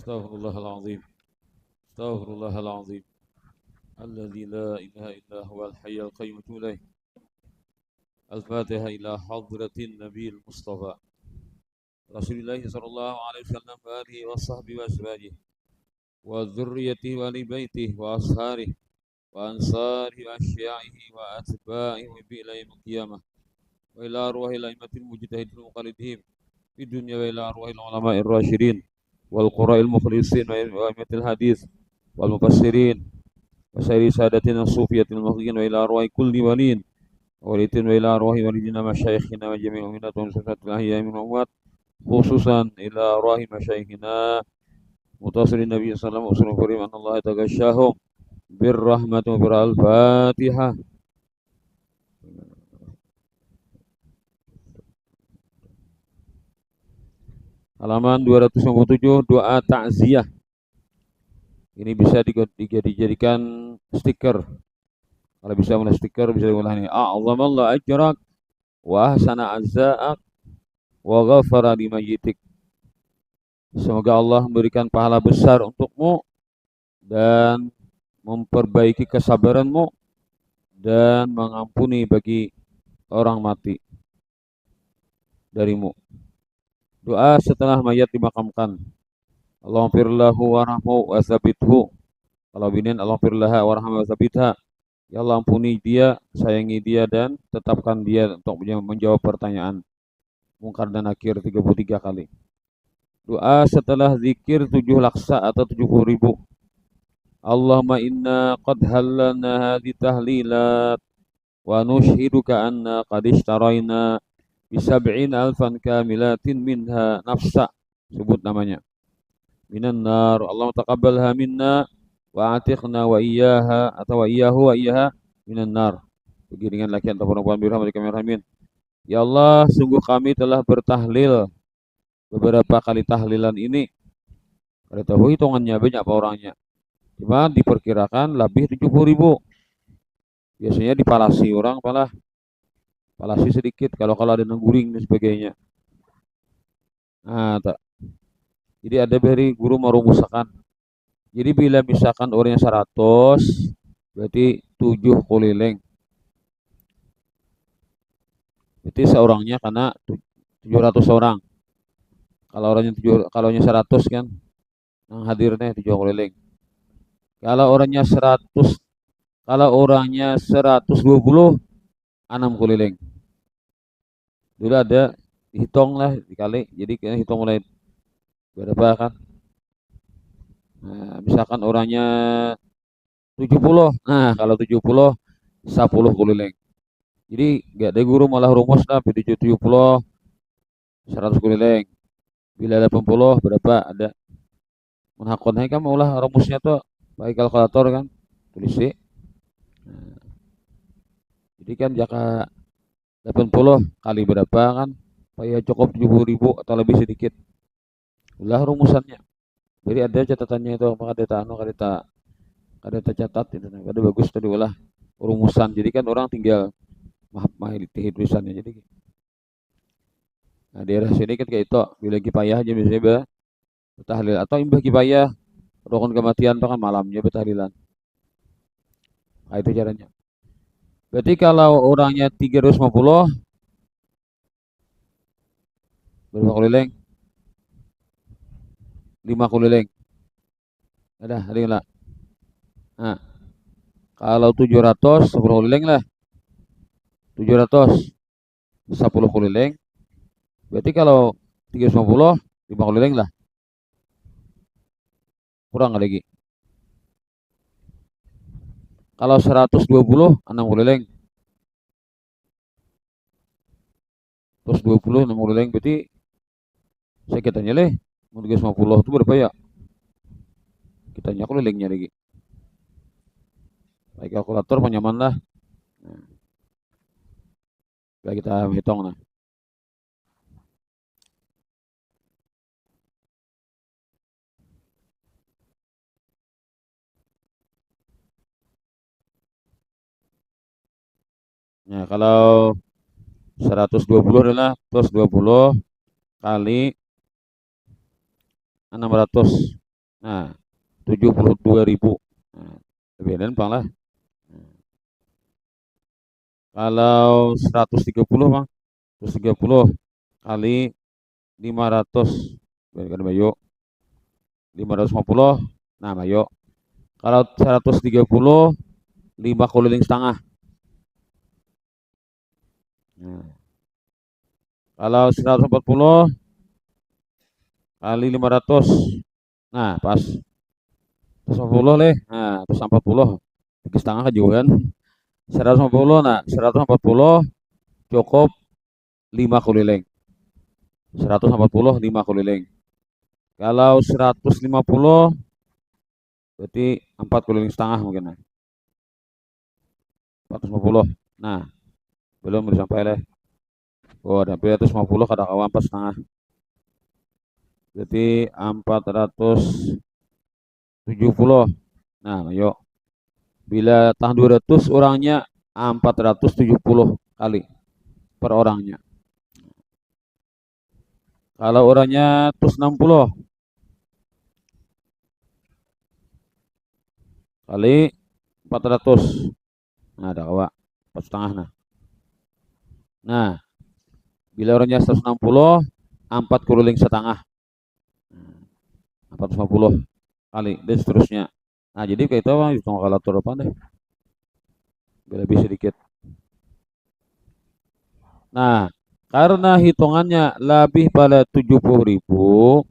Astaghfirullah al-azim. Astaghfirullah al-azim. Alladzi la ilaha illa huwal hayyul qayyum wa atubu ilaih. Al-Fatiha ila hadratin Nabil Mustafa. Rasulullah sallallahu alaihi wasallam wa alihi wa sahbihi wa azwajihi wa dzurriyyatihi wa ali baitihi wa asharihi wa ansarihi wa asya'ihi wa atba'ihi wa bi ila yaumil qiyamah. Wa ila arwahil a'immatil mujtahidin muqallidin fi dunya wa ila arwahil ulama'ir rasyidin wal qura'il mukhlisin wa a'immatil hadis wal mufassirin وسائر سادتنا الصوفية المهديين وإلى أرواح كل ولي وليت وإلى أرواح والدنا مشايخنا وجميع أمينات ومسلمات الأحياء من الأموات خصوصا إلى أرواح مشايخنا متصل النبي صلى الله عليه وسلم أن الله يتغشاهم بالرحمة وبر الفاتحة. Halaman 257 doa takziah. Ini bisa dijadikan stiker. Kalau bisa mulai stiker bisa diulah ini. A'zamallahu ajrak wa ahsana azza'ak wa ghafara limayyitik. Semoga Allah memberikan pahala besar untukmu dan memperbaiki kesabaranmu dan mengampuni bagi orang mati darimu. Doa setelah mayat dimakamkan. Allahumfirlahu warahmu wa tsabithu. Kalau binin Allahumfirlaha warahmu wa tsabitha. Ya Allah ampuni dia, sayangi dia dan tetapkan dia untuk menjawab pertanyaan Mungkar dan Nakir 33 kali. Doa setelah zikir 7 laksa atau 70.000. Allahumma inna qad hallalna hadhi tahlilat wa nushhiduka anna qad ishtaraina bi 70,000 kamilatin minha nafsa. Sebut namanya. Minan nar. Allahumma taqabbalha minna wa atiqna wa iyyaha atau wa iyyahu wa iyyaha minan nar. Bagi dengan laki atau perempuan birahmatika ya arhamin. Ya Allah, sungguh kami telah bertahlil beberapa kali tahlilan ini. Kalau tahu hitungannya banyak apa orangnya. Cuma diperkirakan lebih 70.000. Biasanya dipalasi orang palasi sedikit kalau ada nengguring dan sebagainya. Nah, tak. Jadi ada dari guru merumuskan. Jadi bila misalkan orangnya 100, berarti 7 keliling. Berarti seorangnya karena 700 orang. Kalau orangnya 100 kan, yang hadirnya 7 keliling. Kalau orangnya 120, 6 keliling. Dulu ada hitung lah dikali, jadi kita hitung mulai berapa kan. Nah, misalkan orangnya 70, nah kalau 70, 10 keliling. Jadi gak ada guru malah rumus lah, 70, 100 keliling. Bila 80 berapa ada. Menhakonnya kan maulah rumusnya tuh pakai kalkulator kan, tulis sih. Nah, jadi kan jaka 80 kali berapa kan, supaya cukup 70.000 atau lebih sedikit. Ulah rumusannya. Jadi ada catatannya itu, maka kadeta catat itu. Ada bagus tadi ulah rumusan. Jadi kan orang tinggal mahiti tulisannya. Jadi nah, daerah sini kan kayak itu, bila kipayah aja biasanya bertahlil atau imbah kipayah rukun kematian itu kan malamnya bertahlilan. Nah, itu caranya. Berarti kalau orangnya 350 berapa keliling? 5 keliling. Ada enggak? Nah, kalau 700 10 keliling lah. 700 10 keliling. Berarti kalau 350 5 keliling lah. Kurang lagi. Kalau 120 6 keliling. 120 6 keliling berarti saya kitanya leh. 350 itu berapa ya? Kitanya kelilingnya lagi. Pakai kalkulator penyaman lah. Nah, kita hitung nah. Nah, kalau 120 adalah 120 kali 600. Nah, 72.000. Nah, lebih dan bang lah. Kalau 130 bang, 130 kali 500, berikan Bayu, 550. Nah, Bayu. Kalau 130, 5 keliling setengah. Nah, kalau 140 kali 500. Nah, pas 140 leh. Nah, terus 40. Tiga setengah juga kan. 150. Nah, 140 cukup 5 keliling. 140 5 keliling. Kalau 150 berarti 4 keliling setengah mungkin. Nah. 450. Nah, belum sampai leh. Oh, ada 450 kada kawan 4 setengah. Berarti 470. Nah, ayo. Bila tahun 200 orangnya 470 kali per orangnya. Kalau orangnya 160 kali 400. Nah, ada kawa 4 setengah nah. Nah, bila orangnya 160 4 keliling setengah. 450 kali dan seterusnya. Nah, jadi kayak itu bang, hitung kalkulator apa deh. Biar lebih sedikit. Nah, karena hitungannya lebih pada 70.000,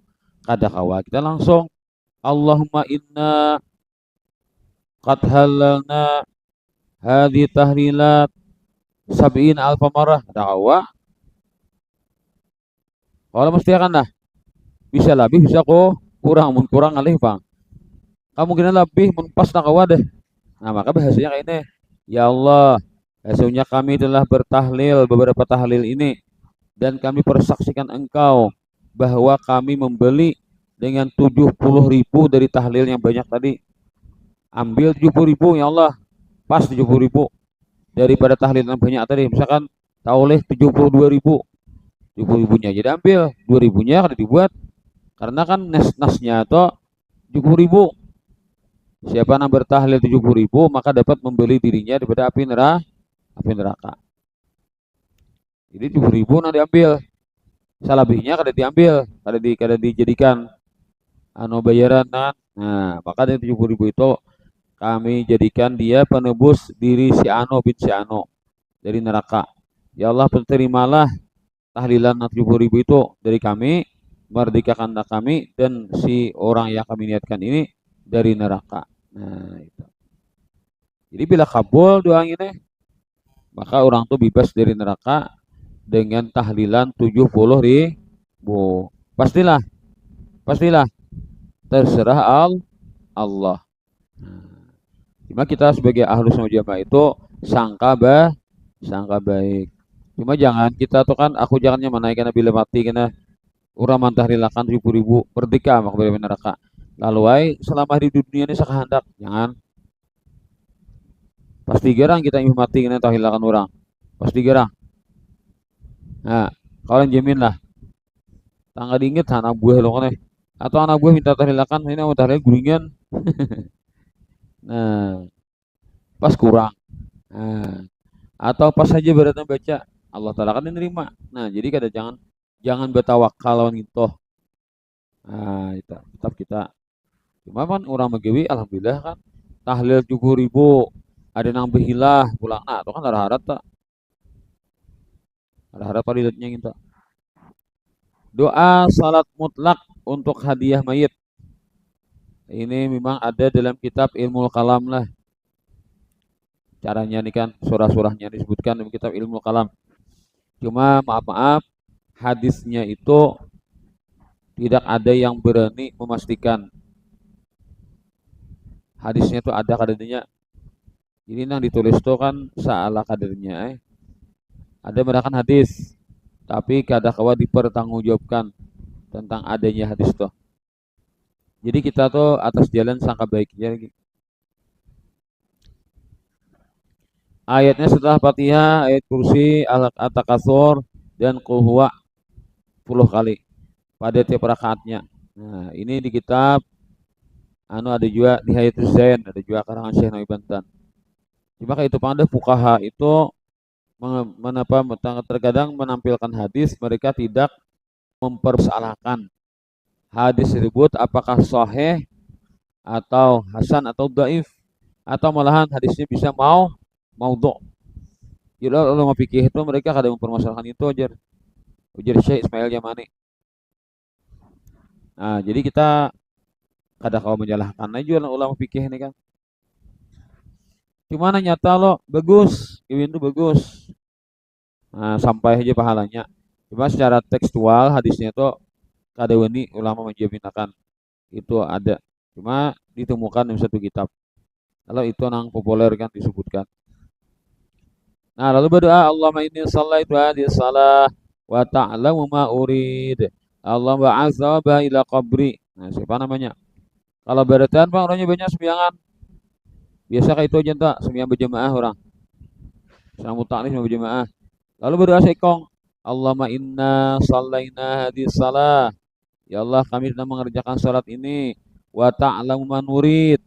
kada kawa kita langsung Allahumma inna qad halalna hadhi tahlilat sab'in alfa marah. Kada kawa. Kalau mesti akan dah. Bisa lebih, bisa kok kurang, mun kurang alih bang. Kamu kena lebih, mun pas nak kawa deh. Nah, maka bahasanya kayak ini. Ya Allah, sesungguhnya kami telah bertahlil beberapa tahlil ini dan kami persaksikan engkau bahwa kami membeli dengan 70.000 dari tahlil yang banyak tadi. Ambil 70.000 ya Allah, pas 70.000 daripada tahlil yang banyak tadi. Misalkan tauleh 72.000, 70.000-nya jadi ambil 2.000-nya kada dibuat karena kan nasnya itu 70.000. Siapa yang bertahlil 70.000 maka dapat membeli dirinya daripada api neraka. Jadi 70.000 nanti diambil. Salabihnya kada diambil, kada dijadikan bayaran kan. Nah, maka dari 70.000 itu kami jadikan dia penebus diri si Ano bin si Ano dari neraka. Ya Allah, terimalah tahlilan 70.000 itu dari kami, merdekakan kami dan si orang yang kami niatkan ini dari neraka. Nah, itu. Jadi bila kabul doa ini, maka orang itu bebas dari neraka dengan tahlilan 70.000. Pastilah, pastilah terserah Allah. Cuma kita sebagai ahlus sunnah jamaah itu sangka baik. Cuma jangan kita tuh kan aku jangannya menaikkan bila mati kena urang mantahlilakan 70.000 merdeka mak dari neraka. Lalu ay selama di dunia ini sakahandak jangan pasti gerang kita ingin mati kena tahlilakan orang. Pasti gerang. Nah, kalau jamin lah tangga diinget anak buah lo kan atau anak buah minta tahlilakan ini mau tahlil guringan. Nah, pas kurang. Nah, atau pas saja beratnya baca Allah Ta'ala kan menerima. Nah, jadi kada jangan bertawakal lawan itu. Nah, itu tetap kita. Cuma kan orang Magawi alhamdulillah kan tahlil 70.000 ada nang behilah pulang. Nah, itu kan ada harap tak. Ada harap paridatnya gitu. Doa salat mutlak untuk hadiah mayit. Ini memang ada dalam kitab Ilmu Kalam lah. Caranya nih kan surah-surahnya disebutkan dalam kitab Ilmu Kalam. Cuma maaf-maaf hadisnya itu tidak ada yang berani memastikan. Hadisnya itu ada kadarnya. Ini yang ditulis itu kan salah kadarnya. Ada merupakan hadis, tapi kada kawa dipertanggungjawabkan tentang adanya hadis itu. Jadi kita tuh atas jalan sangka baiknya lagi. Ayatnya setelah Fatihah, ayat kursi, At-Takatsur, dan Qul Huwa 10 kali pada tiap rakaatnya. Nah, ini di kitab anu ada juga Nihayatul Zain, ada juga karangan Syekh Nawawi Bantan. Cuma kayak itu pada fuqaha itu terkadang menampilkan hadis mereka tidak mempersalahkan hadis tersebut apakah sahih atau hasan atau dhaif atau malahan hadisnya bisa maudhu. Jadi ulama fikih itu mereka kadang mempermasalahkan itu aja. Ujar Syekh Ismail Yamani. Nah, jadi kita kadang kalau menyalahkan aja ulama fikih ini kan. Gimana nyata lo bagus, Kevin itu bagus. Nah, sampai aja pahalanya. Cuma secara tekstual hadisnya itu kadewani ulama menjaminkan itu ada. Cuma ditemukan di satu kitab. Kalau itu nang populer kan disebutkan. Nah, lalu berdoa Allahumma inni shallaitu hadhihi shalah wa ta'lamu ma urid. Allah ba'atha ila qabri. Nah, siapa namanya? Kalau berarti Bang orangnya banyak sembayangan. Biasa kayak itu aja tak sembahyang berjamaah orang. Sama mutaklis sama berjamaah. Lalu berdoa sekong. Allahumma inna shallaina hadhihi shalah. Ya Allah, kami sedang mengerjakan salat ini. Wa ta'lamu ma nurid.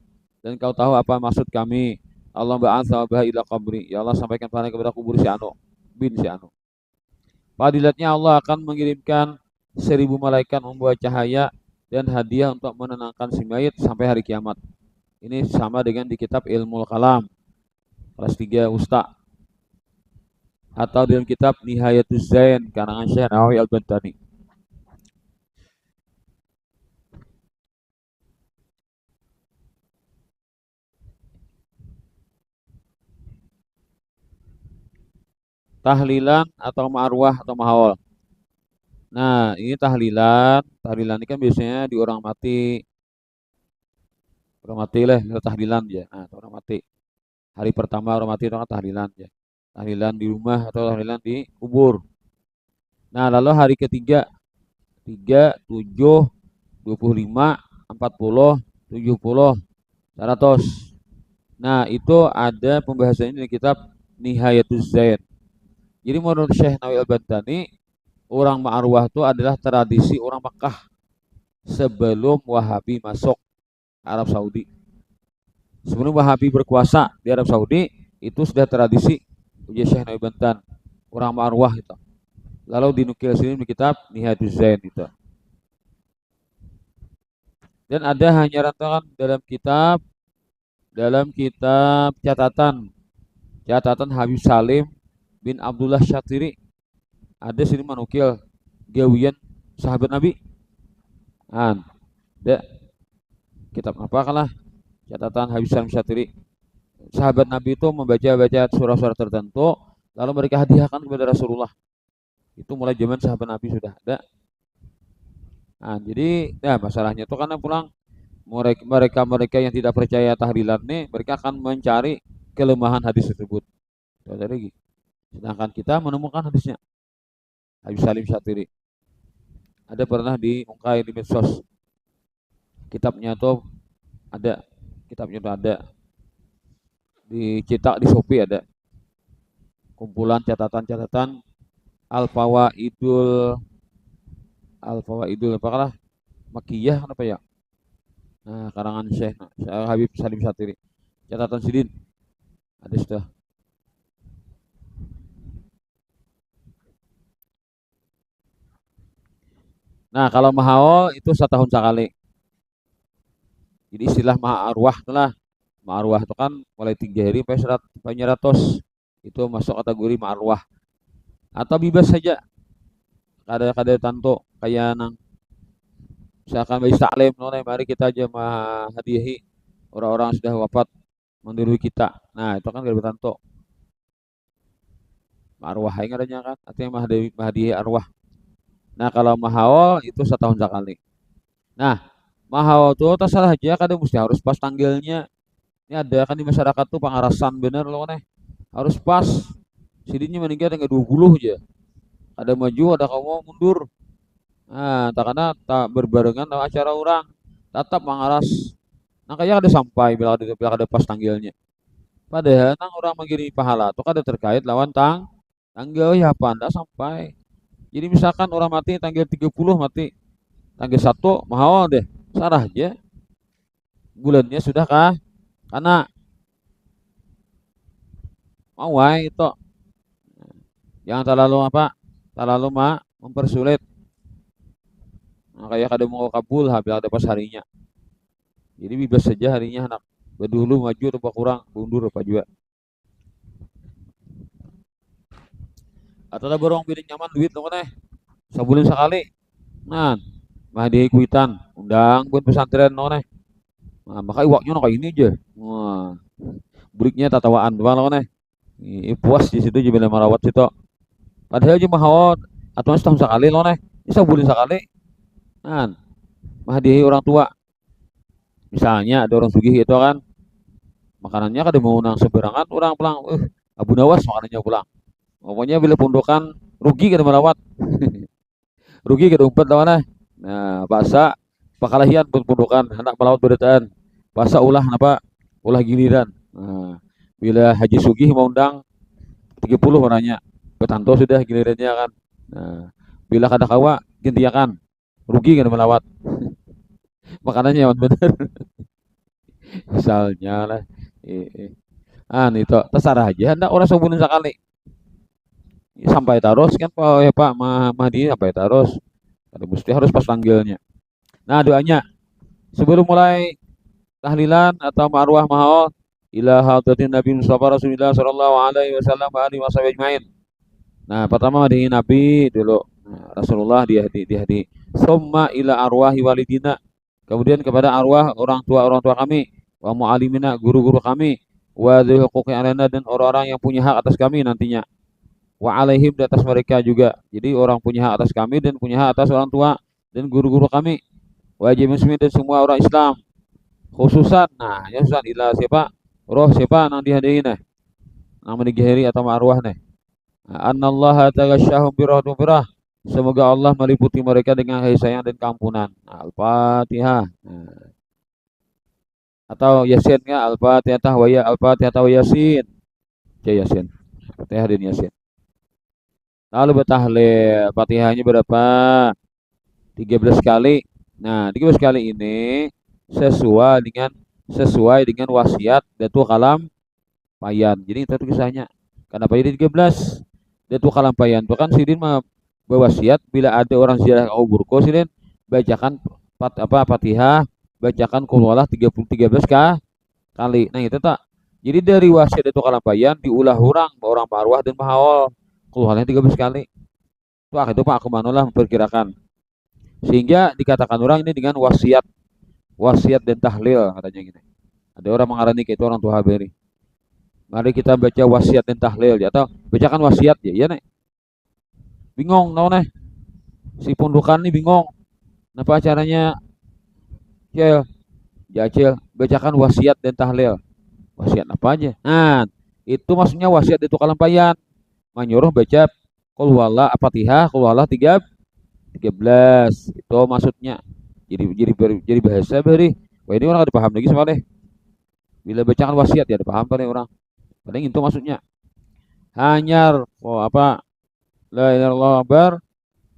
Dan kau tahu apa maksud kami. Allah ba'atha ila qabri. Ya Allah, sampaikan kepada kubur si Anu bin si Anu. Fadilatnya Allah akan mengirimkan 1000 malaikat membawa cahaya dan hadiah untuk menenangkan si mayit sampai hari kiamat. Ini sama dengan di kitab Ilmul Kalam kelas 3 Usta atau dalam kitab Nihayatuz Zain karangan Syekh Nawawi Al-Bantani. Tahlilan atau ma'arwah atau mahawal. Nah, ini tahlilan. Tahlilan ini kan biasanya di orang mati. Orang mati lah, tahlilan ya. Nah, orang mati. Hari pertama orang mati itu kan tahlilan ya. Tahlilan di rumah atau tahlilan di kubur. Nah, lalu hari ketiga 3, 7, 25, 40, 70, 100. Nah, itu ada pembahasannya di kitab Nihayatuz Zain. Jadi menurut Syekh Nawawi Al-Bantani, orang ma'arwah itu adalah tradisi orang Makkah sebelum Wahabi masuk Arab Saudi. Sebelum Wahabi berkuasa di Arab Saudi, itu sudah tradisi ujar Syekh Nawawi Bantan, orang ma'arwah itu. Lalu dinukil sini di kitab Nihayatuz Zain itu. Dan ada hanya rantangan dalam kitab catatan Habib Salim bin Abdullah Syatiri. Ada sini manukil gawian sahabat Nabi. Ada kitab apa kalah catatan Habib Salim Syatiri. Sahabat Nabi itu membaca surah-surah tertentu lalu mereka hadiahkan kepada Rasulullah. Itu mulai zaman sahabat Nabi sudah ada. Nah, jadi ya masalahnya itu karena pulang mereka yang tidak percaya tahlilan ini mereka akan mencari kelemahan hadis tersebut. Jadi, sedangkan kita menemukan hadisnya. Habib Salim Syatiri. Ada pernah diungkai di medsos. Kitabnya tuh ada. Kitabnya tuh ada. Dicetak di Shopee ada. Kumpulan catatan-catatan Al-Fawaidul apalah Makiyah apa ya? Nah, karangan Syekh Habib Salim Syatiri. Catatan Sidin. Ada sudah. Nah, kalau mahawal itu setahun sekali. Jadi istilah maha arwah itulah. Maha arwah itu kan mulai 3 hari sampai 100. Itu masuk kategori maha arwah. Atau bebas saja. Kada tanto kayak nang misalkan bagi taklim mari kita aja hadiahi orang-orang sudah wafat mendahului kita. Nah, itu kan kada tanto. Arwah yang adanya kan, artinya mahadihi arwah. Nah, kalau mahawal itu setahun sekali. Nah, mahawal itu terserah aja kadang mesti harus pas tanggalnya. Ini ada kan di masyarakat tuh pengarasan bener loh nih. Harus pas. Sidinnya meninggal dengan 20 aja. Ada maju, ada kamu mundur. Nah, karena tak berbarengan dengan acara orang. Tetap mengaras. Nah, kayak ada sampai bila ada pas tanggalnya. Padahal nang orang mengirim pahala itu kada terkait lawan tanggal ya apa anda sampai. Jadi misalkan orang mati tanggal 30 mati. Tanggal 1 mahal deh. Sarah aja. bulannya sudah kah? Karena mau wae itu jangan terlalu apa? Terlalu mempersulit. Nah, kayak kada mau kabul habil ada pas harinya. Jadi bebas saja harinya anak. Dulu maju atau kurang, mundur apa juga. Atau ada borong bidik nyaman duit lo kan sebulan sekali. Nah, mah di kuitan, undang buat pesantren no nih. Nah, maka iwaknya no kayak ini aja. Wah, breaknya tatawaan doang lo nih. Puas di situ jadi merawat situ. Padahal cuma hawat atau setahun sekali lo nih. Bisa sebulan sekali. Nah, mah di orang tua. Misalnya ada orang sugih itu kan makanannya kada mau nang seberangan orang pulang. Abu Nawas makanannya pulang. Pokoknya bila pondokan rugi kada merawat. Rugi kada umpet lawan nah bahasa pakalahian pun pondokan hendak melawat beritaan bahasa ulah apa ulah giliran nah, bila Haji Sugih mau undang 30 orangnya petanto sudah gilirannya kan nah, bila kada kawa gentiakan rugi kada melawat makanannya bener misalnya lah itu terserah aja hendak orang sebulan sekali sampai taros kan Pak Mahdi sampai taros ada mesti harus pas tanggilnya nah doanya sebelum mulai tahlilan atau marwah mahal ila hadratin Nabi Mustafa Rasulullah sallallahu alaihi wasallam wa alihi wasallam. Nah, pertama di Nabi dulu. Nah, Rasulullah di hadi. Summa ila arwahi walidina. Kemudian kepada arwah orang tua kami, wa muallimina guru-guru kami, wa dzil huquqi alaina dan orang-orang yang punya hak atas kami nantinya. Wa alaihim di atas mereka juga. Jadi orang punya hak atas kami dan punya hak atas orang tua dan guru-guru kami. Wajib muslimin dan semua orang Islam khususan nah ya khususan ila siapa roh siapa nang dihadirin nang menigihiri atau marwah anallaha tagasyahum birahmatin birah semoga Allah meliputi mereka dengan kasih sayang dan keampunan al-fatihah atau yasin ya al-fatihah wa ya al-fatihah wa yasin ya yasin fatihah dan yasin lalu bertahlil fatihahnya berapa 13 kali nah 13 kali ini sesuai dengan wasiat Datuk Kalam Payan. Jadi itu kisahnya. Kenapa jadi 13? Datuk Kalam Payan. Bahkan Sidin mah berwasiat bila ada orang ziarah ke kuburku Sidin bacakan Fatihah, bacakan qul huwallah 13 kali. Nah, itu tak. Jadi dari wasiat Datuk Kalam Payan diulah orang marwah dan mahawal. Qul huwallah 13 kali. Itu Pak aku manolah memperkirakan. Sehingga dikatakan orang ini dengan wasiat dan tahlil katanya gini. Ada orang mengarani itu orang tua haberi. Mari kita baca wasiat dan tahlil ya atau bacakan wasiat ya, iya nih. Bingung tau nih. Si pundukan nih bingung. Apa caranya? Cel, ya Cel, bacakan wasiat dan tahlil. Wasiat apa aja? Nah, itu maksudnya wasiat itu kalampayan. Menyuruh baca qul huwallah Fatihah, qul huwallah 13. Itu maksudnya. Jadi bahasa beri. Wah ini orang ada paham lagi soalnya. Bila bacakan wasiat ya ada paham pada orang. Paling itu maksudnya. Hanyar apa la ilaha illallah akbar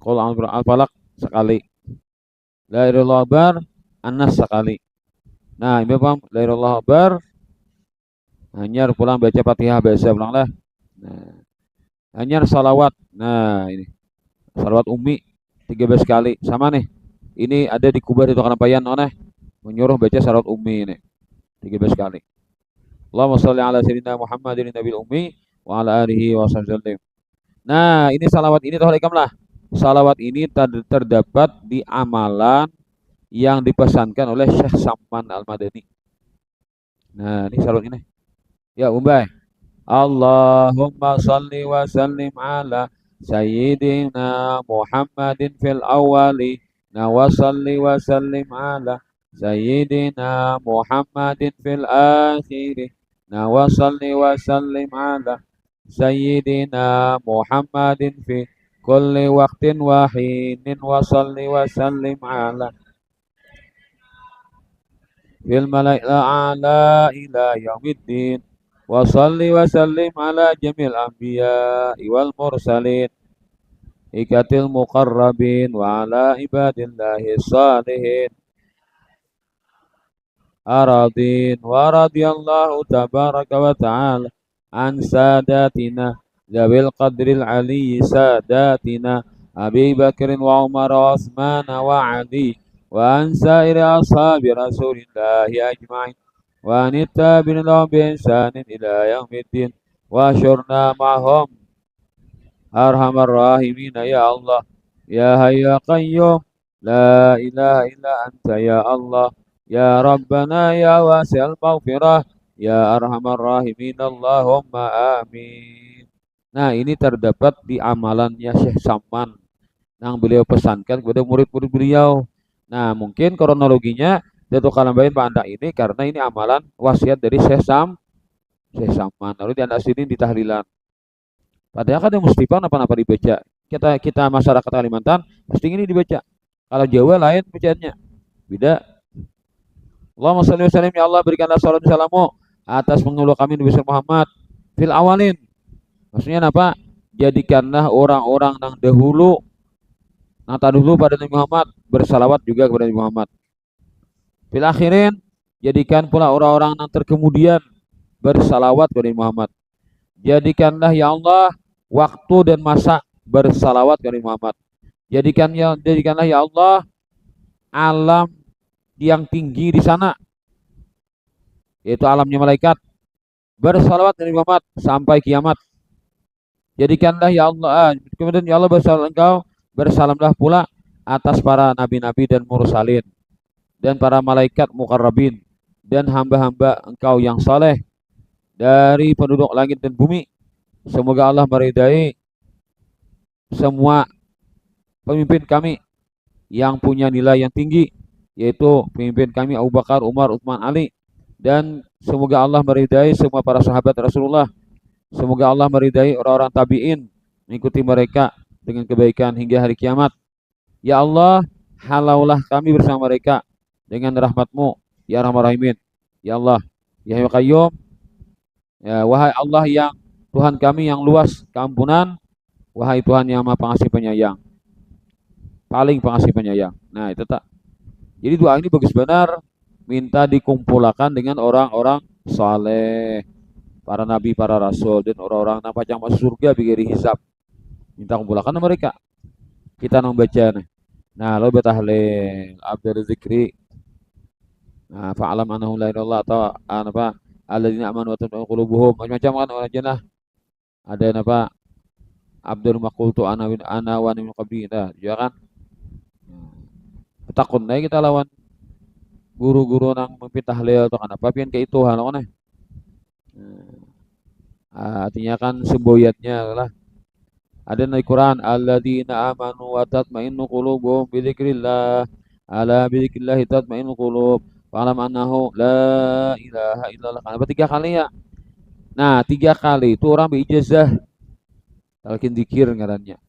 qul al-falaq sekali. La ilaha illallah akbar Anas sekali. Nah, ini paham la ilaha illallah akbar hanyar pulang baca Fatihah biasa pulang lah. Nah, hanyar salawat. Nah, ini salawat ummi 13 kali. Sama nih. Ini ada di kubah itu Kanapayan nih. Menyuruh baca salawat ummi ini 13 kali. Allahumma sholli ala sayyidina Muhammadin nabil ummi wa ala alihi wa sallam. Nah, ini salawat ini toh lah. Salawat ini terdapat di amalan yang dipesankan oleh Syekh Samman Al-Madani. Nah, ini salawat ini. Ya, Umbay. Allahumma sholli wa sallim ala sayyidina Muhammadin fil awwali wa sholli wa sallim ala sayyidina Muhammadin fil akhiri wa sholli wa sallim ala sayyidina Muhammadin fi kulli waqtin wa hinin wa sholli wa sallim ala fil mala'il a'la ila yaumiddin wa sholli wa sallim ala jamil anbiya wal mursalin ikatil muqarrabin wa ala ibadillahi salihin أراضين ورضي الله تبارك وتعالى عن ساداتنا ذوي القدر العلي ساداتنا أبي بكر وعمر وعثمان وعلي وعن سائر أصحاب رسول الله أجمعين وعن التابعين لهم بإحسان إلى يوم الدين وأشرنا معهم أرحم الراحمين يا الله يا حي يا قيوم لا إله إلا أنت يا الله يا ربنا يا واسع المغفرة ya arhamar rahimin Allahumma amin. Nah, ini terdapat di amalannya Syekh Saman yang beliau pesankan kepada murid-murid beliau. Nah, mungkin kronologinya Datuk Kalambain Pak Anda ini karena ini amalan wasiat dari Syekh Saman. Lalu di anak sini di tahlilan. Padahal kan yang mustifah apa-apa dibaca. Kita masyarakat Kalimantan pasti ini dibaca. Kalau Jawa lain bacaannya. Beda. Allahumma shalli wa sallim ya Allah berikanlah salam salamu atas penghulu kami Nabi Muhammad fil awalin. Maksudnya apa? Jadikanlah orang-orang yang dahulu pada Nabi Muhammad bersalawat juga kepada Nabi Muhammad. Fil akhirin, jadikan pula orang-orang yang terkemudian bersalawat kepada Nabi Muhammad. Jadikanlah ya Allah waktu dan masa bersalawat kepada Nabi Muhammad. Jadikanlah ya Allah alam yang tinggi di sana, yaitu alamnya malaikat, bersalawat kepada Nabi Muhammad sampai kiamat. Jadikanlah ya Allah, kemudian ya Allah bersalamlah pula atas para nabi-nabi dan mursalin dan para malaikat muqarrabin dan hamba-hamba Engkau yang saleh dari penduduk langit dan bumi. Semoga Allah meridai semua pemimpin kami yang punya nilai yang tinggi, yaitu pemimpin kami Abu Bakar, Umar, Utsman, Ali, dan semoga Allah meridai semua para sahabat Rasulullah. Semoga Allah meridai orang-orang tabi'in mengikuti mereka dengan kebaikan hingga hari kiamat. Ya Allah, halaulah kami bersama mereka dengan rahmat-Mu, ya Arhamar Rahimin. Ya Allah, ya Hayyu Qayyum, ya wahai Allah yang Tuhan kami yang luas keampunan, wahai Tuhan yang Maha Pengasih Penyayang, paling pengasih penyayang. Nah, itu tak. Jadi doa ini bagus benar, minta dikumpulkan dengan orang-orang saleh, para nabi, para rasul, dan orang-orang nampak yang masuk surga bigiri hisab. Minta kumpulkan mereka. Kita membaca nih. Nah, lo betahlil abdul zikri. Nah, fa'alam anahu la ilallah atau apa? Alladzina amanu wa tatma'innu qulubuhum. Macam-macam kan orang jenah. Ada apa? Abdul maqultu ana wa min qabli. Nah, juga kan. Takut nih kita lawan guru-guru nang memimpin tahlil atau kenapa pian kayak itu hal nih. Artinya kan semboyatnya adalah ada di Quran alladzina amanu wa tatma'innu qulubuhum bi dzikrillah ala bi dzikrillah tatma'innu qulub fa'lam annahu la ilaha illallah. Kenapa 3 kali ya? Nah, 3 kali itu orang berijazah talqin zikir ngarannya.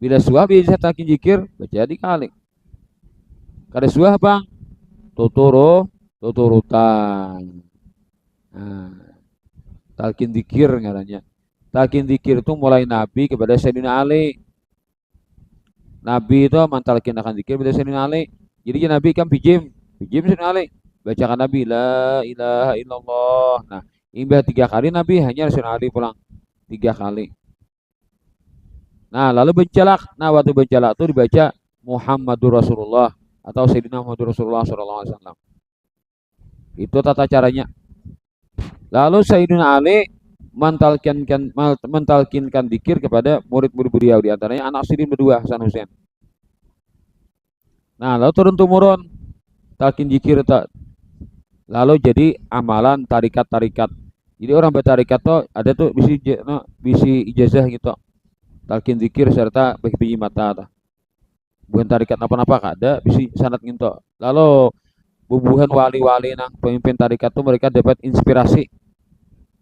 Bila suah berijazah talqin zikir baca dikali. Kada suah bang tuturutan. Nah, talqin zikir ngarannya. Talqin zikir itu mulai Nabi kepada Sayyidina Ali. Nabi itu mantalkin akan zikir kepada Sayyidina Ali. Jadi Nabi kan pijim Sayyidina Ali. Bacakan Nabi la ilaha illallah. Nah, imbah 3 kali Nabi hanya Sayyidina Ali pulang 3 kali. Nah, lalu bencelak. Nah, waktu bencelak itu dibaca Muhammadur Rasulullah atau Sayyidina Muhammadur Rasulullah SAW. Itu tata caranya. Lalu Sayyidina Ali mentalkinkan dikir kepada murid-murid beliau, di antaranya anak Sirin berdua Hasan Hussein. Nah, lalu turun-temurun talkin dikir tak. Lalu jadi amalan tarikat-tarikat. Jadi orang bertarikat tuh ada tuh bisi ijazah gitu. Talkin dikir serta bagi mata. Bukan tarikat apa-apa ada bisi sanad gitu. Lalu bubuhan wali-wali nang pemimpin tarikat tuh mereka dapat inspirasi.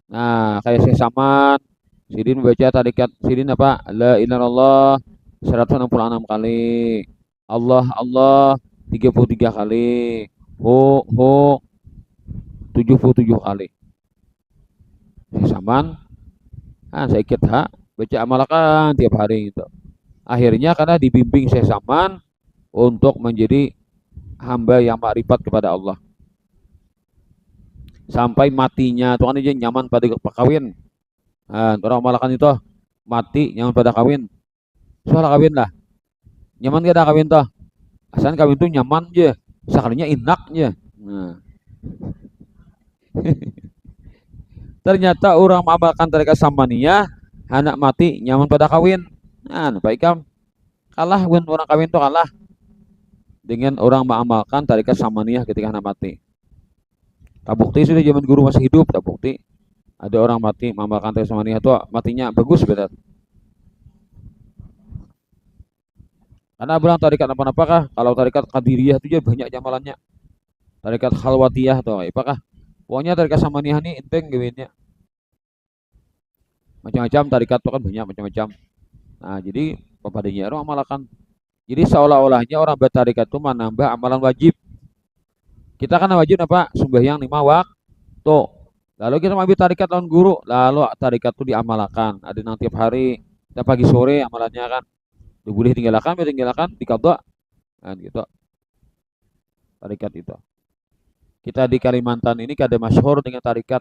Nah, kayak Syekh Saman, Sidin membaca tarikat Sidin apa? La ilaha illallah 166 kali. Allah 33 kali. Ho 77 kali. Syekh Saman, saya kita baca amalkan tiap hari gitu. Akhirnya karena dibimbing Syekh Saman untuk menjadi hamba yang makrifat kepada Allah. sampai matinya tuh kan dia nyaman pada kawin. Nah, orang amalkan itu mati nyaman pada kawin. Soal kawin lah. Nyaman gak ada kawin tuh. Asal kawin tuh nyaman aja. Sekalinya enak aja. Nah, ternyata orang mengamalkan tarekat samaniyah, anak mati nyaman pada kawin. Nah, baik kam kalah orang kawin tuh kalah dengan orang mengamalkan tarekat samaniyah ketika anak mati. Tak bukti sudah zaman guru masih hidup, tak bukti ada orang mati mengamalkan tarekat samaniyah tuh matinya bagus benar. Karena bilang tarikat apa-apakah? Kalau tarikat Qadiriyah itu aja banyak amalannya. Tarikat Khalwatiyah tuh, apakah? Pokoknya tarikat samaniyah ini enteng gawinnya. Macam-macam tarikat itu kan banyak macam-macam. Nah, jadi pepadanya orang amalkan. Jadi seolah-olahnya orang bertarikat itu menambah amalan wajib. Kita kan wajib apa? Sembahyang 5 waktu. Lalu kita ambil tarikat lawan guru, lalu tarikat itu diamalkan. Ada yang tiap hari, tiap pagi sore amalannya kan. Boleh tinggalkan, boleh tinggalkan, dikabda. Nah, gitu. Tarikat itu. Kita di Kalimantan ini kada masyhur dengan tarikat.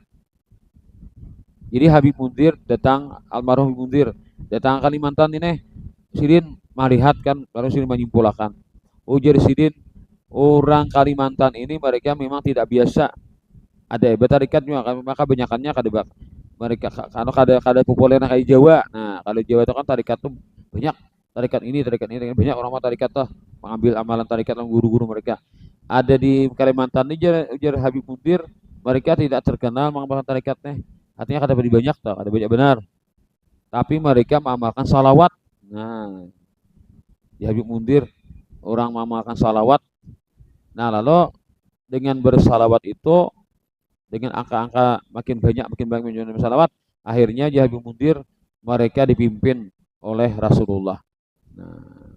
Jadi Habib Munzir datang, almarhum Habib Munzir datang ke Kalimantan ini, Sidin melihat kan, baru Sidin menyimpulkan. Ujar Sidin, orang Kalimantan ini mereka memang tidak biasa ada hebat tarikatnya, maka banyakannya kada mereka kalau kada populer kayak Jawa. Nah, kalau Jawa itu kan tarikat tuh banyak, tarikat ini banyak orang tarikat tuh mengambil amalan tarikat sama guru-guru mereka. Ada di Kalimantan ini ujar Habib Munzir, mereka tidak terkenal mengamalkan tarikatnya. Artinya kada banyak tuh, kada banyak benar. Tapi mereka mengamalkan salawat. Nah, di Habib Munzir orang mengamalkan salawat. Nah, lalu dengan bersalawat itu dengan angka-angka makin banyak menjadi salawat, akhirnya di Habib Munzir mereka dipimpin oleh Rasulullah. Nah,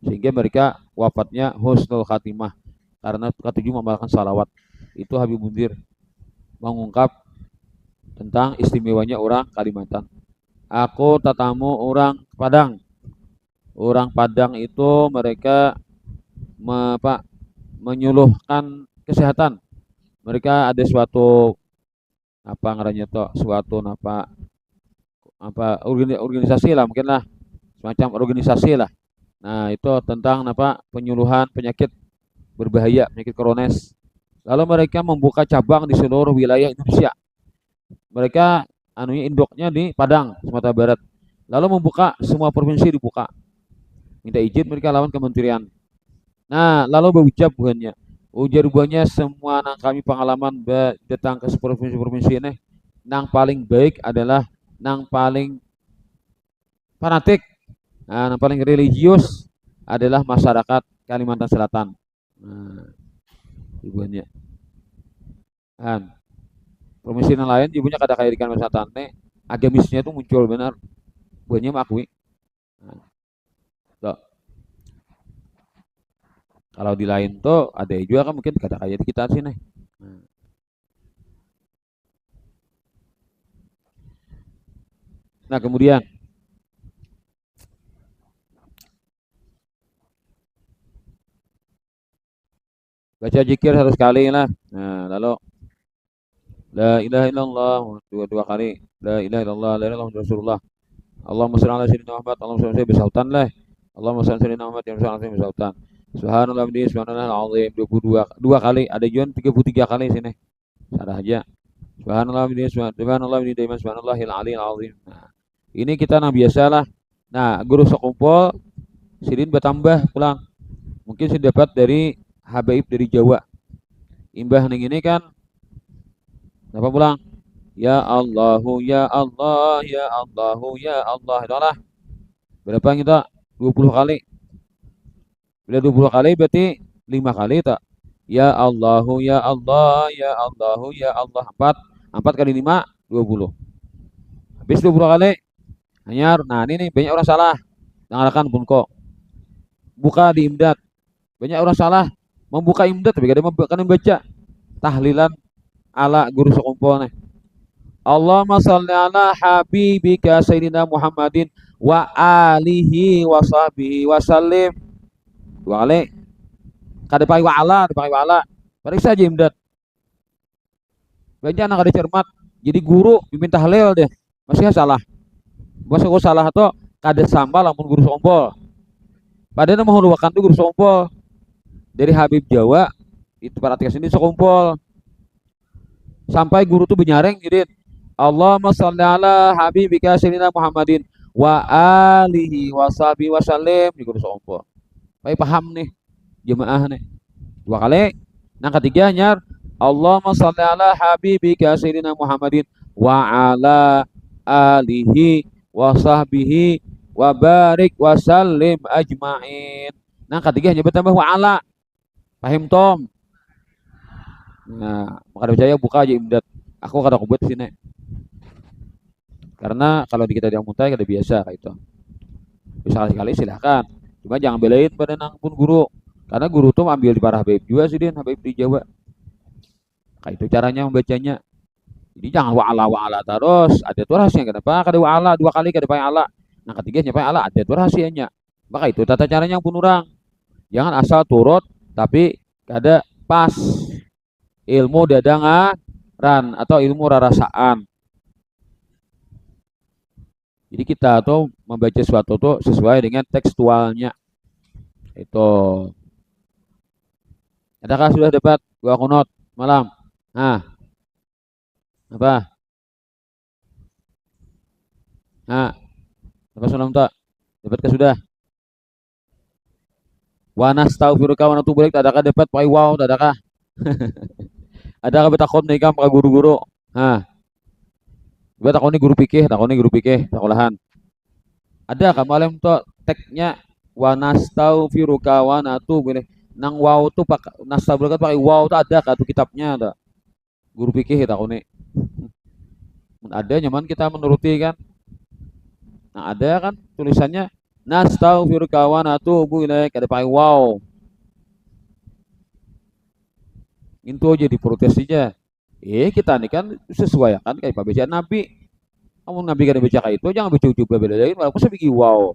sehingga mereka wafatnya husnul khatimah karena ketujuh mengamalkan salawat. Itu Habib Munzir mengungkap tentang istimewanya orang Kalimantan. Aku tatamu orang Padang. Orang Padang itu mereka menyuluhkan kesehatan. Mereka ada suatu apa ngarannya tuh, suatu organisasi lah mungkin lah, semacam organisasi lah. Nah, itu tentang penyuluhan penyakit berbahaya, penyakit kronis. Lalu mereka membuka cabang di seluruh wilayah Indonesia. Mereka induknya di Padang, Sumatera Barat. Lalu membuka semua provinsi dibuka. Minta izin mereka lawan kementerian. Nah, lalu berucap buahnya. Ujar buahnya semua nang kami pengalaman datang ke provinsi-provinsi ini, nang paling baik adalah nang paling fanatik, nah, nang paling religius adalah masyarakat Kalimantan Selatan. Nah, ibunya. Kan, provinsi yang lain ibunya kada kayak di Kalimantan Selatan nih, agamisnya itu muncul benar. Buahnya mengakui. Nah, tuh. Kalau di lain tuh ada juga kan mungkin kada kayak di kita sini. Nah. Nah, kemudian baca zikir 1 kali lah. Nah, lalu la ilaha illallah dua kali. La ilaha illallah, la ilaha illallah Rasulullah. Allahumma shalli ala sayyidina Muhammad, Allahumma shalli ala besautan lah. Allahumma shalli ala sayyidina Muhammad, yang shalli ala besautan. Subhanallah bihamdihi subhanallahil azim 22 kali, ada juga 33 kali sini. Salah aja. Subhanallah bihamdihi subhanallah bihamdihi subhanallahil aliyil azim. Nah, ini kita nah biasalah. Nah, guru sekumpul Sidin bertambah pulang. Mungkin sudah dapat dari habaib dari Jawa. Imbah ning ini kan apa pulang? Ya Allahu ya Allah ya Allahu ya Allah. Itulah. Berapa kita? 20 kali. Bila 20 kali berarti 5 kali tak? Ya Allahu ya Allah ya Allahu ya Allah. 4 kali 5 20. Habis 20 kali hanyar. Nah, ini nih banyak orang salah. Dengarkan pun kok. Buka di imdad. Banyak orang salah membuka imdad tapi kadang membaca tahlilan ala guru sekumpul nih. Allahumma sholli ala habibika sayyidina Muhammadin wa alihi wa sahbihi wa sallim. 2 kali. Kada pakai wa ala, dipakai wa ala. Periksa aja imdad. banyak anak ada cermat. Jadi guru diminta halal deh. Masih salah. Masa kok salah atau kada sambal lamun guru sombol. Padahal mau luakan tuh guru sombol. Dari Habib Jawa itu para sini sokompol. Sampai guru tuh benyareng jadi Allahumma sholli ala habibika sayyidina Muhammadin wa alihi washabi wasallim di guru sokompol. Baik paham nih jemaah nih. Dua kali. Yang ketiganya Allahumma sholli ala habibika sayyidina Muhammadin wa ala alihi wa sahbihi wa barik wa sallim ajmain. Nah, ketiga hanya bertambah wa ala. Paham Tom? Nah, maka percaya buka aja imdat. Aku kada buat sini. Karena kalau di kita yang muntah kada biasa kayak itu. Bisa sekali silahkan. Cuma jangan belain pada nang pun guru. Karena guru tuh ambil di para Habib juga sih Habib di Jawa. Kayak itu caranya membacanya. Jadi jangan wa'ala terus. Ada tuh rahasianya. Kenapa? Kada wa'ala dua kali kada pakai ala. Nah ketiganya pakai ala. Ada tuh rahasianya. Maka itu tata caranya pun orang. Jangan asal turut tapi kada pas. Ilmu dadangan atau ilmu rarasaan. Jadi kita tuh membaca sesuatu tuh sesuai dengan tekstualnya. Itu. Adakah sudah dapat dua kunut malam? Nah, apa? Nah, dapat sudah tak? Dapatkah sudah? Wanas tahu firuka wana tu balik adakah dapat pakai wow adakah? Adakah betakon nih kam ke guru-guru? Nah, buat takoni guru pikih, sekolahan. Ada kan malam tuh teknya wanas tahu firuka wana tu boleh nang wow tuh pakai nasta berkat pakai wow tuh ada kan tuh kitabnya ada. Guru pikih takoni. Ada nyaman kita menuruti kan. Nah ada kan tulisannya nastaghfirukawanatu ilaik ada pakai wow. Itu aja diprotes aja. Kita nih kan sesuai kan kayak pembacaan Nabi. Kamu Nabi kan baca kayak itu jangan baca coba beda-bedain malah aku bikin wow.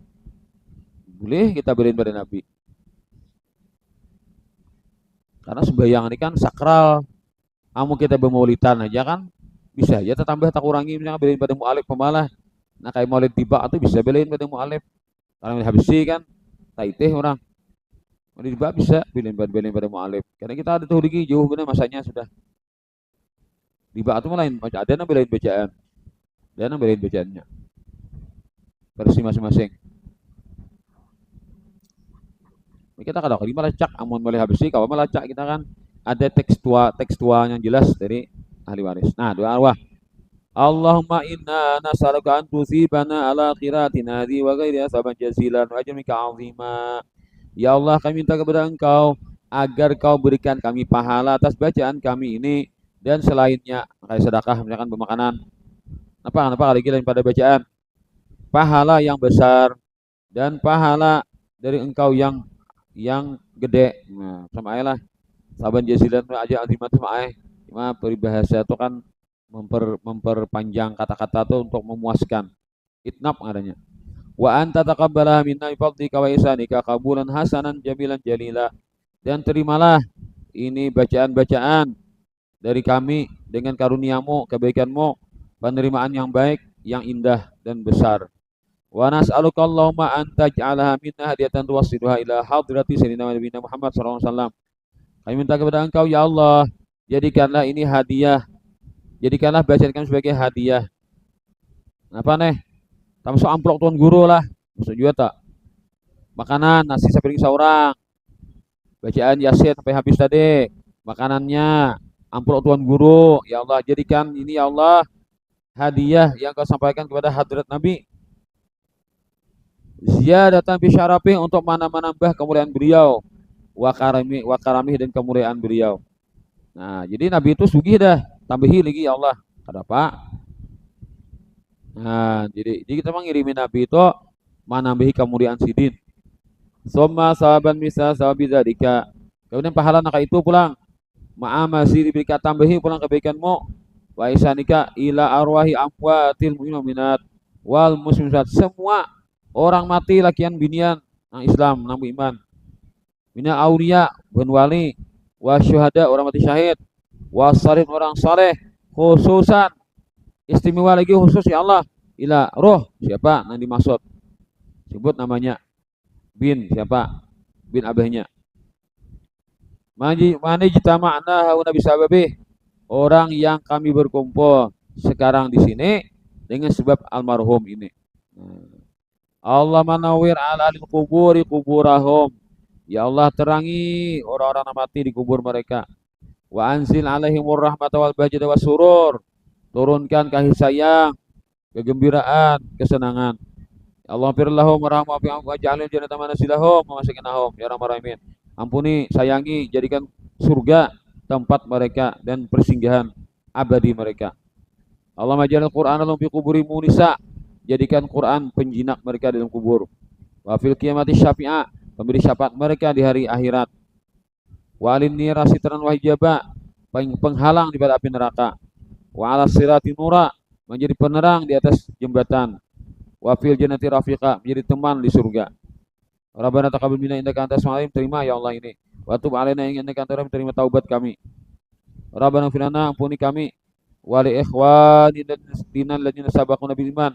Boleh kita belain pada Nabi. Karena sembahyang ini kan sakral. Kamu kita bermaulidan aja kan bisa aja tambah tak kurangi misalnya belain pada mu'alif pemalah. Nah kayak maulid tiba itu bisa belain pada mu'alif. Kalau habisi kan taiteh orang. Maulid tiba bisa belain pada mu'alif. Karena kita ada tuh lagi jauh benar masanya sudah. Tiba itu lain ada yang belain bacaan. Dan yang belain bacaannya. Versi masing-masing. Kita kadang malah cak amun boleh habisi kalau malah cak kita kan ada tekstual yang jelas dari ahli waris. Nah, doa arwah. Allahumma inna nas'aluka an tusibana ala khiratina hadhi wa ghairiha saban jazilan wa ajrika 'azima. Ya Allah, kami minta kepada Engkau agar Kau berikan kami pahala atas bacaan kami ini dan selainnya kayak sedekah misalkan pemakanan. Apa lagi lain pada bacaan? Pahala yang besar dan pahala dari Engkau yang gede. Nah, sama aja lah. Saban jazilan aja azimat sama aja. Cuma peribahasa itu kan memperpanjang kata-kata itu untuk memuaskan. Itnab adanya. Wa anta taqabbalaha minna bi fadlika wa ihsanika qabulan hasanan jamilan jalila. Dan terimalah ini bacaan-bacaan dari kami dengan karuniamu, kebaikanmu, penerimaan yang baik, yang indah dan besar. Wa nas'aluka Allahumma an taj'alaha minna hadiyatan tuwassiluha ila hadrati sayyidina Muhammad sallallahu alaihi wasallam. Kami minta kepada Engkau ya Allah, jadikanlah ini hadiah. Jadikanlah bacaan kami sebagai hadiah. Apa nih? Termasuk amplop tuan guru lah. Maksud juga tak? Makanan, nasi sepiring seorang. Bacaan Yasin sampai habis tadi. Makanannya, amplop tuan guru. Ya Allah, jadikan ini ya Allah hadiah yang kau sampaikan kepada hadirat Nabi. Ziyadatan bi syarafi untuk menambah kemuliaan beliau. Wa karamih dan kemuliaan beliau. Nah, jadi Nabi itu sugih dah. Tambahi lagi ya Allah. Kenapa? Nah, jadi kita mengirimi Nabi itu menambahi kemuliaan sidin. Summa sahaban misal sahabi dzalika. Kemudian pahala nak itu pulang. Ma'amasi diberikan tambahi pulang kebaikanmu. Wa isanika ila arwahi amwatil mu'minat wal muslimat. Semua orang mati lakian binian nang Islam nang iman. Bina aulia ben wali wa syuhada orang mati syahid wa salih orang saleh khususan istimewa lagi khusus ya Allah ila roh siapa yang dimaksud, sebut namanya bin siapa, bin abahnya. Mana jitama'na hauna bisababi, orang yang kami berkumpul sekarang di sini dengan sebab almarhum ini. Allah manawir ala alil kuburi kuburahum, ya Allah terangi orang-orang yang mati di kubur mereka. Wa anzil alaihimur rahmata wal bahjata was surur, turunkan kasih sayang, kegembiraan, kesenangan. Ya Allah firlahum warahmatullahi waj'alil jannata manasilahum wa masakinahum ya rahman rahimin. Ampuni, sayangi, jadikan surga tempat mereka dan persinggahan abadi mereka. Allah majalil Qur'an lahum fi quburi munisa, jadikan Quran penjinak mereka dalam kubur. Wa fil qiyamati syafi'a, pemberi syafaat mereka di hari akhirat. Wa alin nira sitran wa hijaba, penghalang di pada api neraka. Wa ala sirati nura, menjadi penerang di atas jembatan. Wa fil jannati rafiqa, menjadi teman di surga. Rabbana taqabbal minna innaka antas samiul alim, terima ya Allah ini. Wa tub alaina innaka antas rahim, terima taubat kami. Rabbana fir lana, ampuni kami. Wa li ikhwanina alladziina sabaquna bil iman,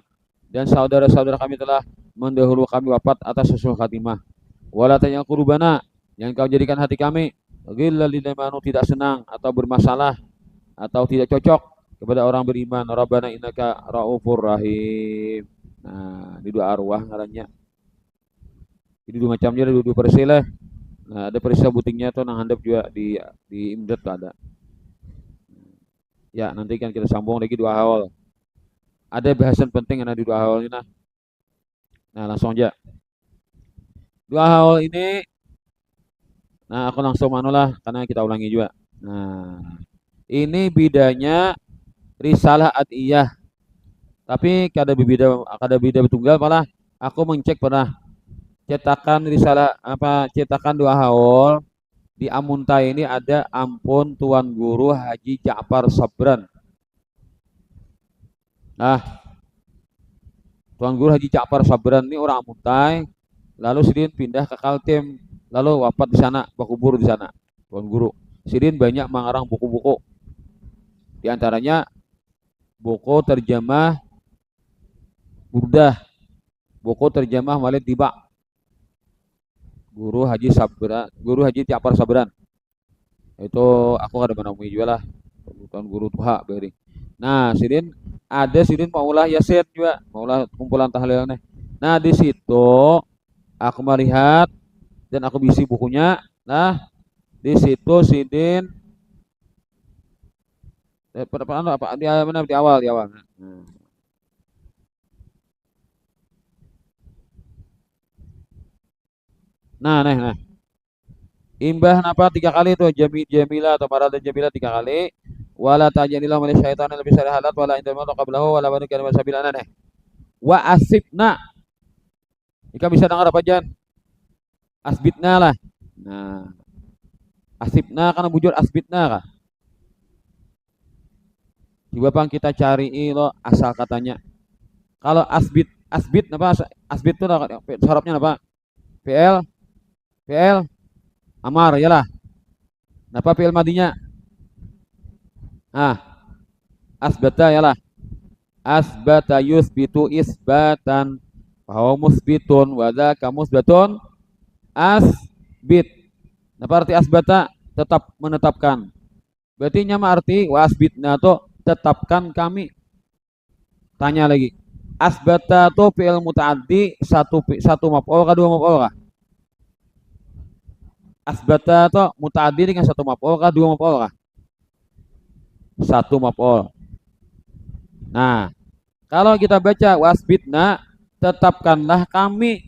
dan saudara-saudara kami telah mendahulu kami wafat atas husnul khatimah. Wala taj'al qulubana, yang kau jadikan hati kami ghillal lil amanu, tidak senang atau bermasalah atau tidak cocok kepada orang beriman. Rabbana innaka raufur rahim. Nah, di dua arwah ngarannya. Jadi dua macamnya, ada dua persilah. Nah, ada perisa butingnya tuh nang handap juga di imdat tuh ada. Ya, nanti kan kita sambung lagi dua hal. Ada bahasan penting yang ada di dua hal ini. Nah, langsung aja. Dua hal ini, nah aku langsung manulah karena kita ulangi juga. Nah, ini bedanya risalah adiyah. Tapi kada beda betunggal, malah aku mencek pernah cetakan risalah cetakan dua haul di Amunta ini ada ampun Tuan Guru Haji Ja'far Sabran. Nah, Tuan Guru Haji Ja'far Sabran ini orang Amuntai, lalu Sidin pindah ke Kaltim, lalu wafat di sana, berkubur di sana. Tuan Guru Sidin banyak mengarang buku-buku, di antaranya buku terjemah Burdah, buku terjemah Walid Tiba, Guru Haji Ja'far Sabran. Itu aku ada menemui juga lah, Tuan Guru Tuha beri. Nah, Sidin Maulah Yasin juga, Maulah kumpulan tahlilnya. Nah, di situ aku melihat dan aku bisi bukunya. Nah, di situ Sidin di awal. Nah. Imbah napa tiga kali itu Jamila atau Marada Jamila tiga kali. Wala tajanilah min syaitan lebih sari halat wala intal maut qablahu wala banu kana sabila aneh. Wa asibna. Jika bisa dengar apa jan? Asbitna lah. Nah, asibna karena bujur asbitna kah? Coba bang kita cari lo asal katanya. Kalau asbit apa? Asbit itu syaratnya apa? PL amar ya lah. Napa PL madinya? Asbata ya lah. Asbata yusbitu isbatan bahwa musbitun wadzaka musbatun asbit. Napa arti asbata? Tetap menetapkan. Berarti nyama arti wa asbitna to tetapkan kami. Tanya lagi. Asbata to fi'il mutaaddi satu maf'ul kah dua maf'ul kah? Asbata to mutaaddi dengan satu maf'ul kah dua maf'ul kah? Satu maf'ul. Nah, kalau kita baca wasbitna, tetapkanlah kami.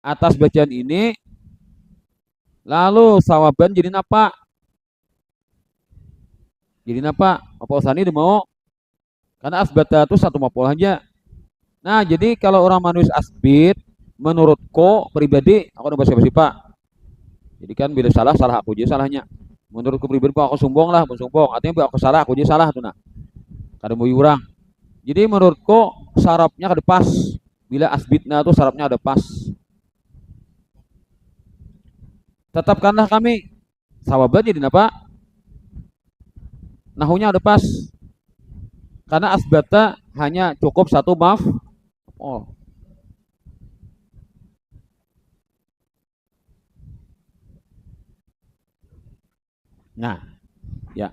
Atas bacaan ini, lalu sawaban jadi napa? Jadi napa? Maf'ul tsani mau. Karena asbata itu satu maf'ul aja. Nah, jadi kalau orang manusia asbit, menurutku pribadi, aku udah bahasa Pak. Jadi kan bila salah aku aja salahnya. Menurutku pribadi aku sombong lah, sombong. Artinya aku salah, aku aja salah tuh nah. Kadang mau urang. Jadi menurutku sarapnya ada pas. Bila asbitna itu sarapnya ada pas. Tetapkanlah kami. Sawabat jadi apa? Nahunya udah pas. Karena asbata hanya cukup satu maf. Oh. Nah, ya.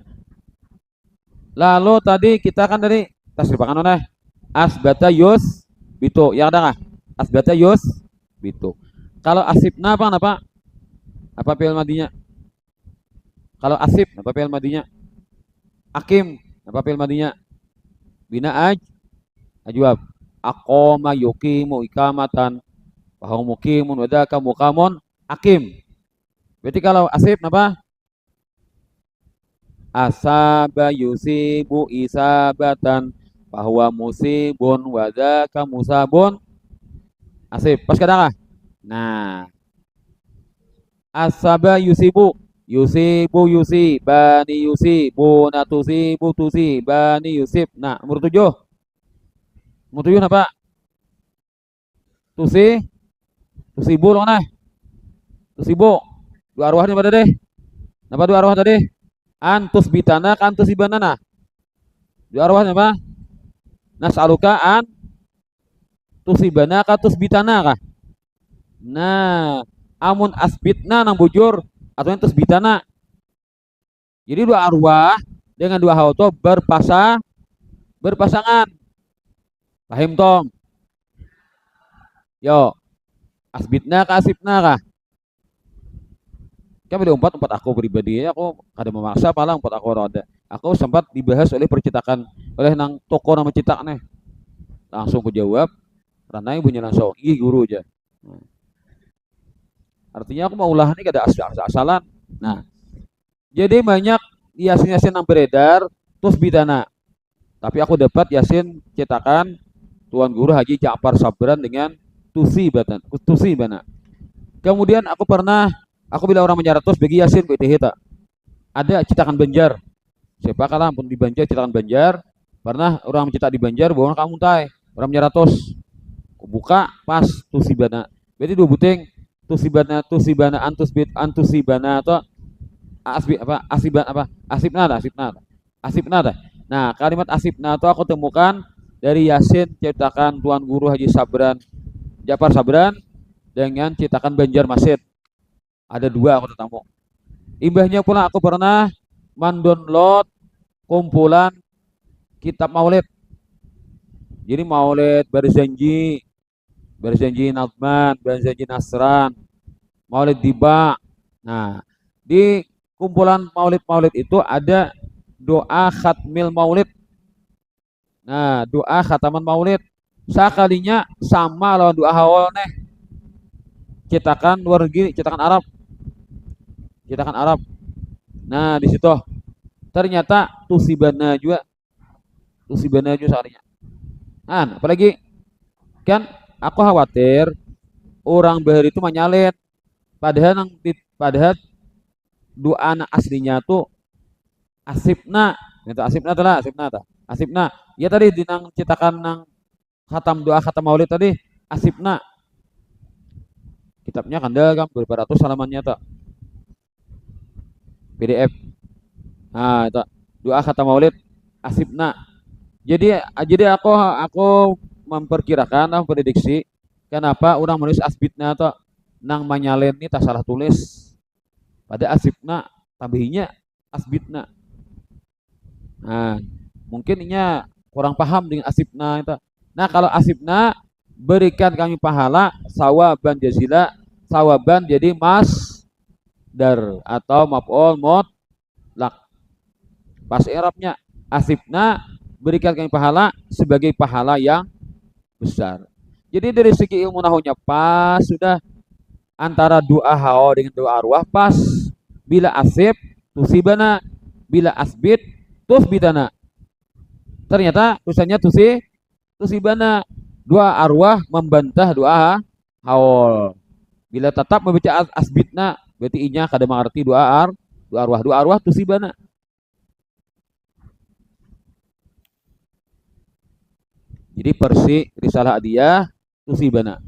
Lalu tadi kita kan dari tasrifakan oleh asbata yus bitu. Ya ada nggak? Asbata yus bitu. Kalau asibna apa? Apa? Apa fi'il madinya? Kalau asib apa fi'il madinya? Akim apa fi'il madinya? Bina ajwab. Aqoma yuqimu ikamatan. Bahwa mukimun wadaka mukamun akim. Berarti kalau asib apa? Asaba yusibu isabatan. Bahwa musibun wadaka musabun asib. Pas kadang kah? Nah, asaba yusibu yusibu yusi bani yusi bona tusibu tusi bani yusib. Nah, nomor 7. Nomor 7 apa? Tusi tusibu loh nah. Tusibu. Dua arwahnya pada deh. Napa dua arwah tadi? Antus bitana kan antus ibanana. Dua arwahnya apa? Nas'aluka an tusibana ka tusbitana kah? Nah, amun asbitna nang bujur atau yang tusbitana. Jadi dua arwah dengan dua hauto berpasangan. Paham tom? Yo, asbitna ka asibna kah? Kan beda empat aku pribadi ya, aku ada memaksa palang empat aku roda. Aku sempat dibahas oleh percetakan oleh nang toko nama cetak nih. Langsung ku jawab, karena ibunya langsung, iya guru aja. Nah, artinya aku mau ulah ini ada asal-asalan. Nah, jadi banyak yasin-yasin yang beredar terus bidana. Tapi aku dapat yasin cetakan Tuan Guru Haji Ja'far Sabran dengan tusi bana. Kemudian aku bila orang menyaratus bagi yasin ku itihita. Ada cetakan Banjar. Siapa kalah pun di Banjar cetakan Banjar. Pernah orang mencetak di Banjar bawa kamu tai. Orang menyaratus. Buka pas tusibana. Berarti dua buting tusibana antusibana atau asbi apa asiban apa asibna. Nah, kalimat asibna itu aku temukan dari Yasin cetakan Tuan Guru Haji Ja'far Sabran dengan cetakan Banjarmasin. Ada dua aku ketemu. Imbahnya pula aku pernah mendownload kumpulan kitab Maulid. Jadi Maulid Barzanji Nadman, Barzanji Nasran, Maulid Diba. Nah, di kumpulan Maulid-Maulid itu ada doa khatmil Maulid. Nah, doa khataman Maulid. Sekalinya sama lawan doa awal nih. Cetakan luar negeri, cetakan Arab. Cetakan Arab. Nah, di situ ternyata tusibana juga sekalinya. Nah, apalagi kan aku khawatir orang bahari itu menyalin padahal dua anak aslinya tuh asibna itu asibna ya tadi di nang cetakan nang khatam maulid tadi asibna kitabnya kandel kan beberapa ratus halamannya tuh PDF. Nah itu doa khatam maulid asibna. Jadi aku memperkirakan prediksi kenapa orang menulis asbitna atau nang manyalen ini tak salah tulis pada asibna tabihinya asbitna. Nah, mungkin ini kurang paham dengan asibna itu. Nah, kalau asibna berikan kami pahala sawaban jazila, sawaban jadi mas dar atau maf'ul mutlak. Pas i'rabnya asibna berikan kami pahala sebagai pahala yang besar. Jadi dari segi ilmu nahunya pas sudah antara doa hao dengan doa arwah pas. Bila asib tusibana, bila asbit tusbitana. Ternyata tulisannya tusibana. Dua arwah membantah doa haul. Bila tetap membaca asbitna, berarti inya kada mengerti doa arwah tusibana. Jadi versi risalah dia tusibana.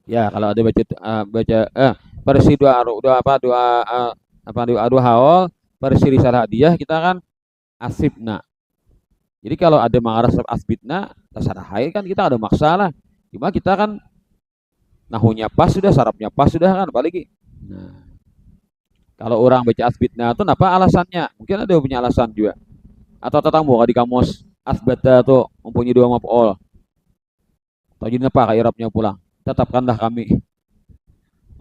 Ya, kalau ada baca versi doa Apa adu haul persiri salah dia kita kan asibna. Jadi kalau ada mengarah asbitna tasarah hai kan kita ada masalah. Cuma kita kan nahunya pas sudah, sarapnya pas sudah kan apalagi. Nah, kalau orang baca asbitna itu apa alasannya? Mungkin ada punya alasan juga. Atau tetamu di kamus asbata tuh mempunyai dua maf'ul. Atau jadi apa kayak Arabnya pulang. Tetapkanlah kami.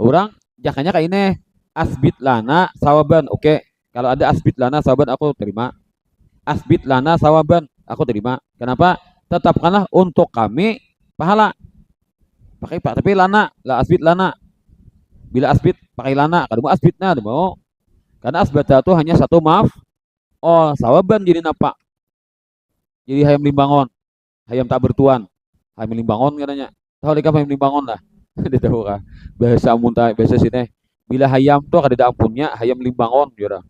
Orang jakanya kayak ini asbit lana sawaban. Oke. Kalau ada asbit lana sawaban aku terima. Asbit lana sawaban aku terima. Kenapa? Tetapkanlah untuk kami pahala. Pakai pak tapi lana lah asbit lana. Bila asbit pakai lana, kalau mau asbitna mau. Karena asbata itu hanya satu maaf. Oh, sawaban jadi napa? Jadi hayam limbangon, hayam tak bertuan. Hayam limbangon katanya. Tahu lika hayam limbangon lah. Dia tahu kan. Bahasa muntah bahasa sini. Bila hayam tuh kada ada ampunnya, hayam limbangon jura.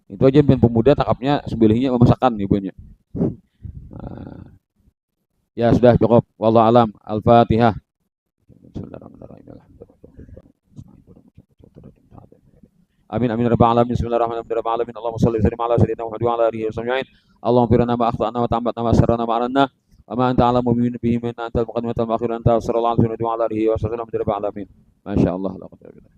Itu aja ben pemuda tangkapnya sebelahnya memasakkan ibunya. Nah, ya sudah cukup. Wallahu alam. Al-Fatihah. Amin amin rabbal alamin. Bismillahirrahmanirrahim. Rabbil alamin. Allahumma shalli wa sallim ala sayyidina Muhammad wa ala alihi wa sahbihi. Allahumma firna ma akhtana wa ta'ammatna ma asrarna ma alanna. Wa ma anta alamu bihi min antal muqaddimatul akhir anta sallallahu alaihi wa ala alihi wa sallam rabbil alamin. Masyaallah la quwwata illa billah.